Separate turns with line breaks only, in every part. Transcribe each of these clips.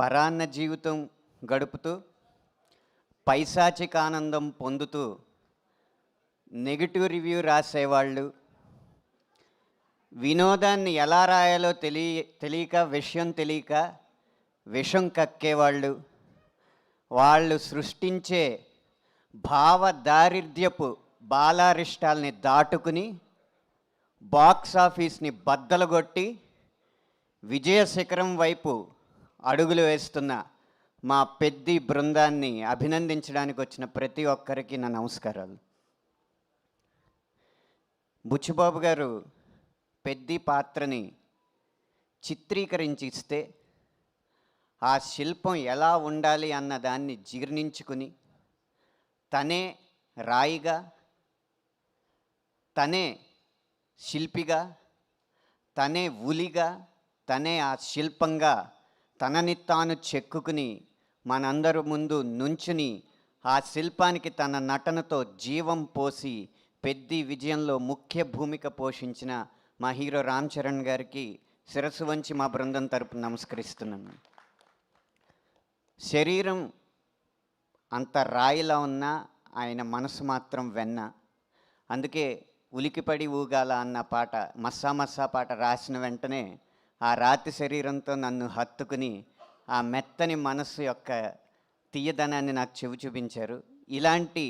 పరాన్న జీవితం గడుపుతూ పైశాచిక ఆనందం పొందుతూ నెగిటివ్ రివ్యూ రాసేవాళ్ళు, వినోదాన్ని ఎలా రాయాలో తెలియక విషం కక్కేవాళ్ళు, వాళ్ళు సృష్టించే భావ దారిద్ర్యపు బాలారిష్టాల్ని దాటుకుని బాక్స్ ఆఫీస్ని బద్దలుగొట్టి విజయ శిఖరం వైపు అడుగులు వేస్తున్న మా పెద్ది బృందాన్ని అభినందించడానికి వచ్చిన ప్రతి ఒక్కరికి నా నమస్కారాలు. బుచ్చిబాబు గారు పెద్ది పాత్రని చిత్రీకరించి ఇస్తే ఆ శిల్పం ఎలా ఉండాలి అన్న దాన్ని జీర్ణించుకుని తనే రాయిగా, తనే శిల్పిగా, తనే ఉలిగా, తనే ఆ శిల్పంగా తనని తాను చెక్కుకుని మనందరి ముందు నుంచుని ఆ శిల్పానికి తన నటనతో జీవం పోసి పెద్ది విజయంలో ముఖ్య భూమిక పోషించిన మా హీరో రామ్ చరణ్ గారికి శిరస్సు వంచి మా బృందం తరపున నమస్కరిస్తున్నాను. శరీరం అంత రాయిలా ఉన్నా ఆయన మనసు మాత్రం వెన్న. అందుకే ఉలికిపడి ఊగాల అన్న పాట, మస్సా మస్సా పాట రాసిన వెంటనే ఆ రాతి శరీరంతో నన్ను హత్తుకుని ఆ మెత్తని మనస్సు యొక్క తీయదనాన్ని నాకు చెవి చూపించారు. ఇలాంటి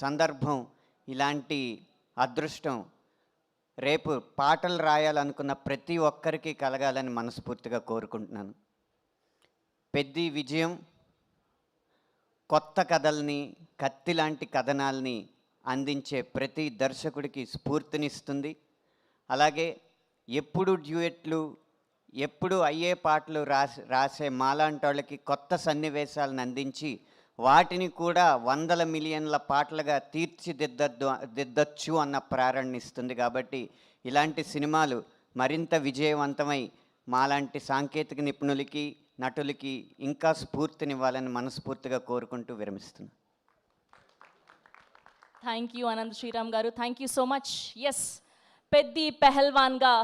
సందర్భం, ఇలాంటి అదృష్టం రేపు పాటలు రాయాలనుకున్న ప్రతి ఒక్కరికి కలగాలని మనస్ఫూర్తిగా కోరుకుంటున్నాను. పెద్ది విజయం కొత్త కథల్ని, కత్తి లాంటి కథనాల్ని అందించే ప్రతి దర్శకుడికి స్ఫూర్తినిస్తుంది. అలాగే ఎప్పుడు డ్యూయెట్లు, ఎప్పుడు అయ్యే పాటలు రాసే మాలాంటి వాళ్ళకి కొత్త సన్నివేశాలను అందించి వాటిని కూడా 100 మిలియన్ల పాటలుగా తీర్చిదిద్దచ్చు అన్న ప్రేరణ ఇస్తుంది. కాబట్టి ఇలాంటి సినిమాలు మరింత విజయవంతమై మాలాంటి సాంకేతిక నిపుణులకి, నటులకి ఇంకా స్ఫూర్తినివ్వాలని మనస్ఫూర్తిగా కోరుకుంటూ విరమిస్తున్నాను.
Thank you Anant Sriram garu, thank you so much. Yes, Peddi పెహల్వాన్గా